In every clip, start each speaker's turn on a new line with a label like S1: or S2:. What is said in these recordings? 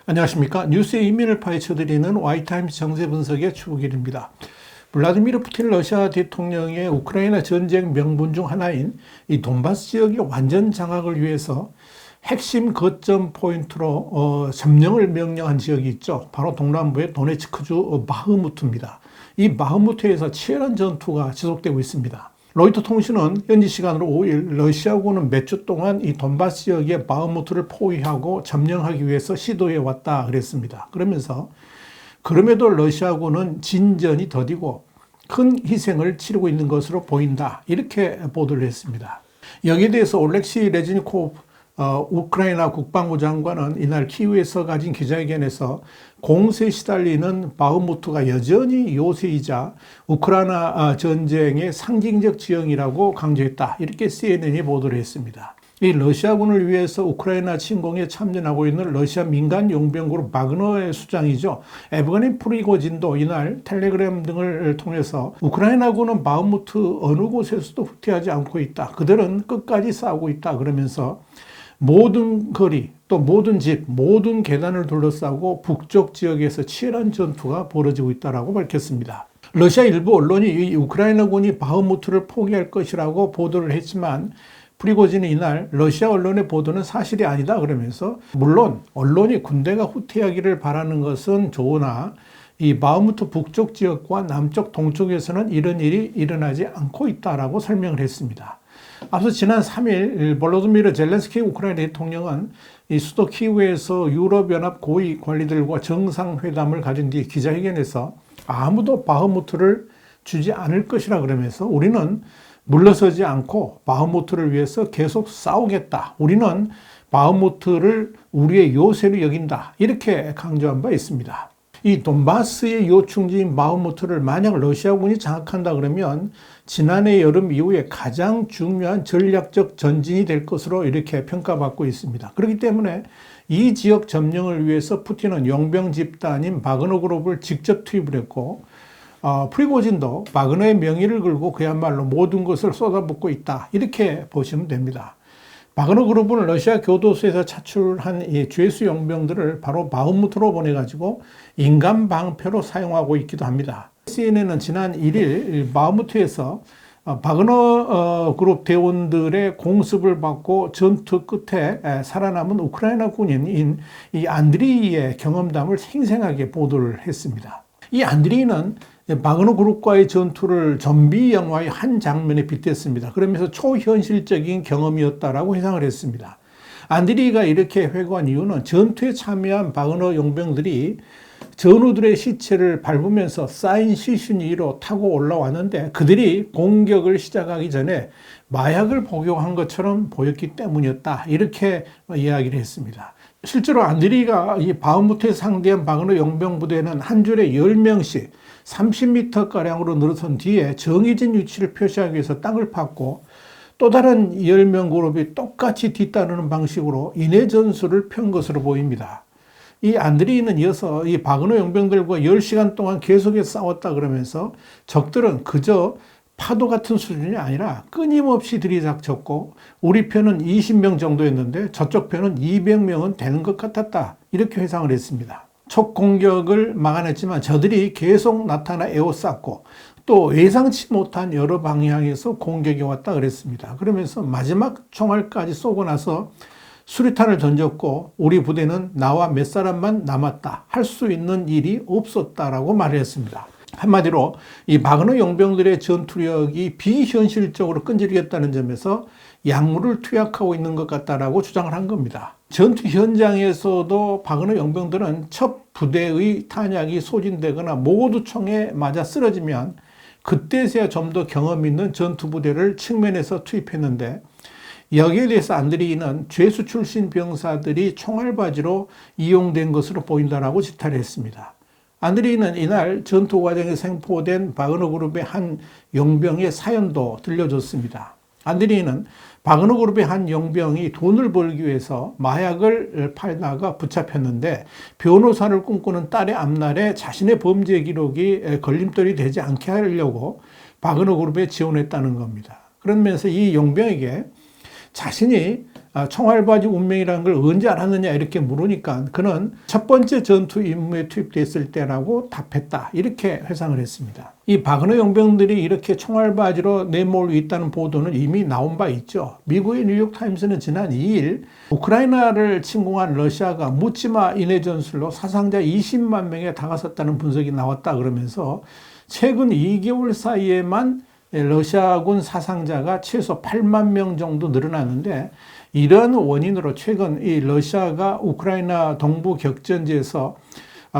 S1: 안녕하십니까. 뉴스의 이면을 파헤쳐드리는 와이타임스 정세 분석의 추국일입니다. 블라디미르 푸틴 러시아 대통령의 우크라이나 전쟁 명분 중 하나인 이 돈바스 지역의 완전 장악을 위해서 핵심 거점 포인트로 점령을 명령한 지역이 있죠. 바로 동남부의 도네츠크주 바흐무트입니다. 이 바흐무트에서 치열한 전투가 지속되고 있습니다. 로이터 통신은 현지 시간으로 5일 러시아군은 몇 주 동안 이 돈바스 지역의 바흐무트를 포위하고 점령하기 위해서 시도해 왔다 그랬습니다. 그러면서 그럼에도 러시아군은 진전이 더디고 큰 희생을 치르고 있는 것으로 보인다, 이렇게 보도를 했습니다. 여기에 대해서 올렉시 레즈니코프 우크라이나 국방부 장관은 이날 키이우에서 가진 기자회견에서 공세에 시달리는 바흐무트가 여전히 요새이자 우크라이나 전쟁의 상징적 지형이라고 강조했다, 이렇게 CNN이 보도를 했습니다. 이 러시아군을 위해서 우크라이나 침공에 참전하고 있는 러시아 민간 용병그룹 바그너의 수장이죠. 에브가니 프리고진도 이날 텔레그램 등을 통해서 우크라이나군은 바흐무트 어느 곳에서도 후퇴하지 않고 있다, 그들은 끝까지 싸우고 있다 그러면서 모든 거리, 또 모든 집, 모든 계단을 둘러싸고 북쪽 지역에서 치열한 전투가 벌어지고 있다고 밝혔습니다. 러시아 일부 언론이 이 우크라이나군이 바흐무트를 포기할 것이라고 보도를 했지만 프리고진이 이날 러시아 언론의 보도는 사실이 아니다 그러면서, 물론 언론이 군대가 후퇴하기를 바라는 것은 좋으나 이 바흐무트 북쪽 지역과 남쪽 동쪽에서는 이런 일이 일어나지 않고 있다라고 설명을 했습니다. 앞서 지난 3일 볼로디미르 젤렌스키 우크라이나 대통령은 이 수도 키이우에서 유럽연합 고위 관리들과 정상회담을 가진 뒤 기자회견에서 아무도 바흐무트를 주지 않을 것이라 그러면서 우리는 물러서지 않고 바흐무트를 위해서 계속 싸우겠다, 우리는 바흐무트를 우리의 요새로 여긴다, 이렇게 강조한 바 있습니다. 이 돈바스의 요충지인 바흐무트를 만약 러시아군이 장악한다 그러면 지난해 여름 이후에 가장 중요한 전략적 전진이 될 것으로 이렇게 평가받고 있습니다. 그렇기 때문에 이 지역 점령을 위해서 푸틴은 용병 집단인 바그너 그룹을 직접 투입을 했고, 프리고진도 바그너의 명의를 걸고 그야말로 모든 것을 쏟아붓고 있다, 이렇게 보시면 됩니다. 바그너 그룹은 러시아 교도소에서 차출한 이 죄수 용병들을 바로 바흐무트로 보내가지고 인간 방패로 사용하고 있기도 합니다. CNN은 지난 1일 바흐무트에서 바그너 그룹 대원들의 공습을 받고 전투 끝에 살아남은 우크라이나 군인인 이 안드리이의 경험담을 생생하게 보도를 했습니다. 이 안드리이는 바그너 그룹과의 전투를 좀비 영화의 한 장면에 빗댔습니다. 그러면서 초현실적인 경험이었다라고 해석을 했습니다. 안드리이가 이렇게 회고한 이유는 전투에 참여한 바그너 용병들이 전우들의 시체를 밟으면서 쌓인 시신 위로 타고 올라왔는데 그들이 공격을 시작하기 전에 마약을 복용한 것처럼 보였기 때문이었다, 이렇게 이야기를 했습니다. 실제로 안드리이가 이 바흐무트에 상대한 바그너 용병 부대는 한 줄에 10명씩 30m가량으로 늘어선 뒤에 정해진 위치를 표시하기 위해서 땅을 팠고, 또 다른 10명 그룹이 똑같이 뒤따르는 방식으로 인해 전술을 편 것으로 보입니다. 이 안드리이는 이어서 이 바그너 용병들과 10시간 동안 계속해서 싸웠다 그러면서 적들은 그저 파도 같은 수준이 아니라 끊임없이 들이닥쳤고 우리 편은 20명 정도였는데 저쪽 편은 200명은 되는 것 같았다, 이렇게 회상을 했습니다. 첫 공격을 막아냈지만 저들이 계속 나타나 에워쌌고 또 예상치 못한 여러 방향에서 공격이 왔다 그랬습니다. 그러면서 마지막 총알까지 쏘고 나서 수류탄을 던졌고 우리 부대는 나와 몇 사람만 남았다, 할 수 있는 일이 없었다라고 말을 했습니다. 한마디로 이 바그너 용병들의 전투력이 비현실적으로 끈질기겠다는 점에서 약물을 투약하고 있는 것 같다라고 주장을 한 겁니다. 전투 현장에서도 바그너 용병들은 첫 부대의 탄약이 소진되거나 모두 총에 맞아 쓰러지면 그때서야 좀 더 경험 있는 전투 부대를 측면에서 투입했는데, 여기에 대해서 안드리이는 죄수 출신 병사들이 총알바지로 이용된 것으로 보인다라고 지탄을 했습니다. 안드리이는 이날 전투 과정에 생포된 바그너 그룹의 한 용병의 사연도 들려줬습니다. 안드리이는 바그너 그룹의 한 용병이 돈을 벌기 위해서 마약을 팔다가 붙잡혔는데 변호사를 꿈꾸는 딸의 앞날에 자신의 범죄 기록이 걸림돌이 되지 않게 하려고 바그너 그룹에 지원했다는 겁니다. 그러면서 이 용병에게 자신이 총알바지 운명이라는 걸 언제 알았느냐 이렇게 물으니까 그는 첫 번째 전투 임무에 투입됐을 때라고 답했다. 이렇게 회상을 했습니다. 이 바그너 용병들이 이렇게 총알바지로 내몰고 있다는 보도는 이미 나온 바 있죠. 미국의 뉴욕타임스는 지난 2일 우크라이나를 침공한 러시아가 묻지마 인해 전술로 사상자 20만 명에 다가섰다는 분석이 나왔다 그러면서 최근 2개월 사이에만 러시아군 사상자가 최소 8만 명 정도 늘어났는데 이런 원인으로 최근 이 러시아가 우크라이나 동부 격전지에서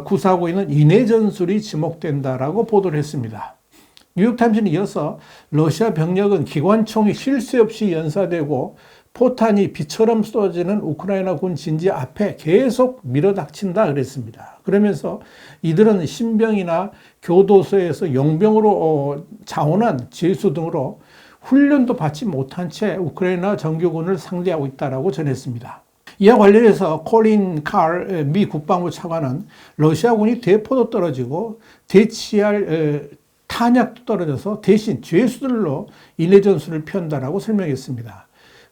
S1: 구사하고 있는 인해 전술이 지목된다라고 보도를 했습니다. 뉴욕타임스는 이어서 러시아 병력은 기관총이 쉴 새 없이 연사되고 포탄이 비처럼 쏟아지는 우크라이나 군 진지 앞에 계속 밀어닥친다 그랬습니다. 그러면서 이들은 신병이나 교도소에서 용병으로 자원한 죄수 등으로 훈련도 받지 못한 채 우크라이나 정규군을 상대하고 있다고 전했습니다. 이와 관련해서 콜린 칼 미 국방부 차관은 러시아군이 대포도 떨어지고 대치할 탄약도 떨어져서 대신 죄수들로 인해 전술을 펴는다고 설명했습니다.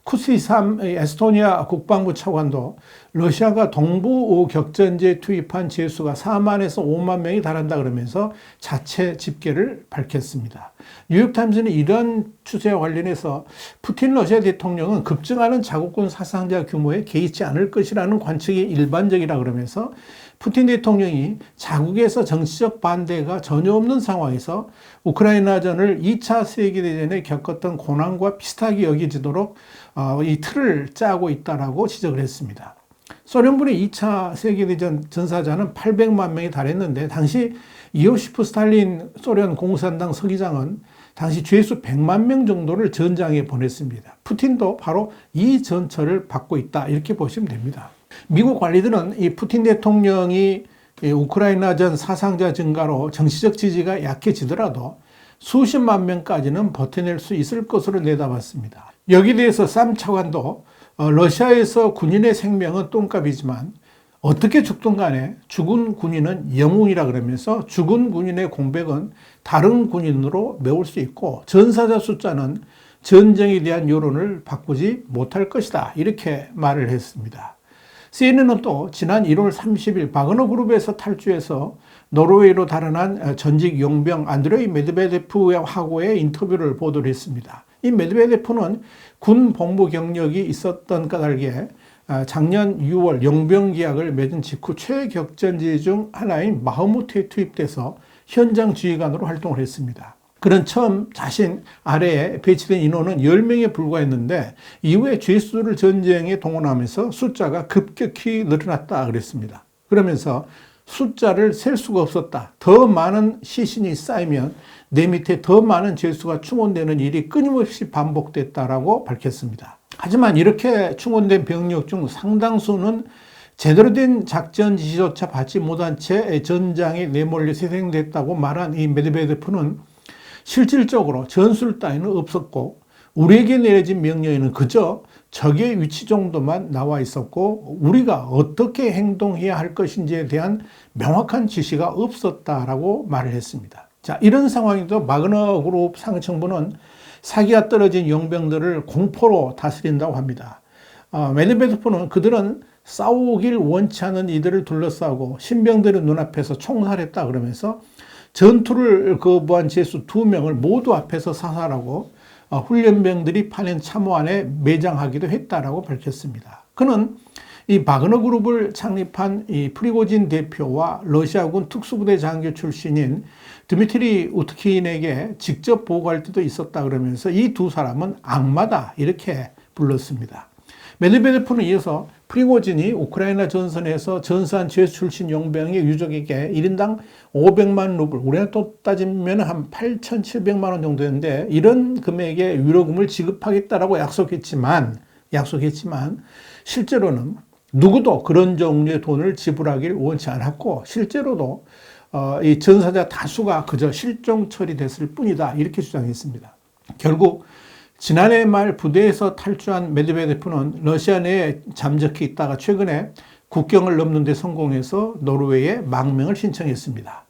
S1: 쿠시삼 에스토니아 국방부 차관도 러시아가 동부 격전지에 투입한 죄수가 4만에서 5만 명이 달한다 그러면서 자체 집계를 밝혔습니다. 뉴욕타임스는 이런 추세와 관련해서 푸틴 러시아 대통령은 급증하는 자국군 사상자 규모에 개의치 않을 것이라는 관측이 일반적이라 그러면서 푸틴 대통령이 자국에서 정치적 반대가 전혀 없는 상황에서 우크라이나전을 2차 세계대전에 겪었던 고난과 비슷하게 여기지도록 이 틀을 짜고 있다라고 지적을 했습니다. 소련군의 2차 세계대전 전사자는 800만 명이 달했는데 당시 이오시프 스탈린 소련 공산당 서기장은 당시 죄수 100만 명 정도를 전장에 보냈습니다. 푸틴도 바로 이 전철을 받고 있다 이렇게 보시면 됩니다. 미국 관리들은 이 푸틴 대통령이 우크라이나전 사상자 증가로 정치적 지지가 약해지더라도 수십만 명까지는 버텨낼 수 있을 것으로 내다봤습니다. 여기에 대해서 쌈 차관도 러시아에서 군인의 생명은 똥값이지만 어떻게 죽든 간에 죽은 군인은 영웅이라 그러면서 죽은 군인의 공백은 다른 군인으로 메울 수 있고 전사자 숫자는 전쟁에 대한 여론을 바꾸지 못할 것이다 이렇게 말을 했습니다. CNN은 또 지난 1월 30일 바그너 그룹에서 탈주해서 노르웨이로 달아난 전직 용병 안드레이 메드베데프하고의 인터뷰를 보도를 했습니다. 이 메드베데프는 군 복무 경력이 있었던 까닭에 작년 6월 용병 계약을 맺은 직후 최격전지 중 하나인 바흐무트에 투입돼서 현장 지휘관으로 활동을 했습니다. 그는 처음 자신 아래에 배치된 인원은 10명에 불과했는데 이후에 죄수들을 전쟁에 동원하면서 숫자가 급격히 늘어났다 그랬습니다. 그러면서 숫자를 셀 수가 없었다. 더 많은 시신이 쌓이면 내 밑에 더 많은 죄수가 충원되는 일이 끊임없이 반복됐다라고 밝혔습니다. 하지만 이렇게 충원된 병력 중 상당수는 제대로 된 작전 지시조차 받지 못한 채 전장에 내몰려 희생됐다고 말한 이 메드베데프는 실질적으로 전술 따위는 없었고 우리에게 내려진 명령에는 그저 적의 위치 정도만 나와 있었고 우리가 어떻게 행동해야 할 것인지에 대한 명확한 지시가 없었다라고 말을 했습니다. 자, 이런 상황에도 바그너 그룹 상층부는 사기가 떨어진 용병들을 공포로 다스린다고 합니다. 메드베데프는 그들은 싸우길 원치 않은 이들을 둘러싸고 신병들의 눈앞에서 총살했다 그러면서 전투를 거부한 죄수 2명을 모두 앞에서 사살하고 훈련병들이 파낸 참호 안에 매장하기도 했다라고 밝혔습니다. 그는 이 바그너 그룹을 창립한 이 프리고진 대표와 러시아군 특수부대 장교 출신인 드미트리 우트킨에게 직접 보고할 때도 있었다 그러면서 이 두 사람은 악마다 이렇게 불렀습니다. 메드베데프는 이어서 프리고진이 우크라이나 전선에서 전사한 죄수 출신 용병의 유족에게 1인당 500만 루블, 우리나라 돈 따지면 한 8,700만 원 정도 되는데 이런 금액의 위로금을 지급하겠다라고 약속했지만 실제로는 누구도 그런 종류의 돈을 지불하길 원치 않았고 실제로도 이 전사자 다수가 그저 실종 처리됐을 뿐이다 이렇게 주장했습니다. 결국 지난해 말 부대에서 탈주한 메드베데프는 러시아 내에 잠적해 있다가 최근에 국경을 넘는 데 성공해서 노르웨이에 망명을 신청했습니다.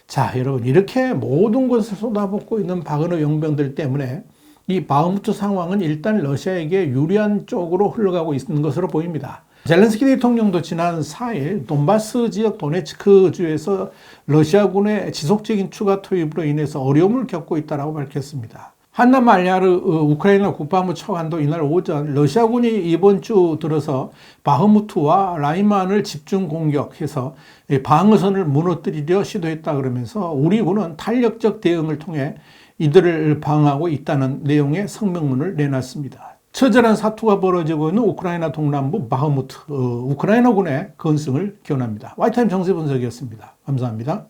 S1: 자, 여러분, 이렇게 모든 것을 쏟아붓고 있는 바그너 용병들 때문에 이 바흐무트 상황은 일단 러시아에게 유리한 쪽으로 흘러가고 있는 것으로 보입니다. 젤렌스키 대통령도 지난 4일 돈바스 지역 도네츠크 주에서 러시아군의 지속적인 추가 투입으로 인해서 어려움을 겪고 있다고 밝혔습니다. 한나 말야르 우크라이나 국방부 차관도 이날 오전 러시아군이 이번 주 들어서 바흐무트와 라이만을 집중 공격해서 방어선을 무너뜨리려 시도했다 그러면서 우리 군은 탄력적 대응을 통해 이들을 방어하고 있다는 내용의 성명문을 내놨습니다. 처절한 사투가 벌어지고 있는 우크라이나 동남부 바흐무트, 우크라이나군의 건승을 기원합니다. 와이타임 정세 분석이었습니다. 감사합니다.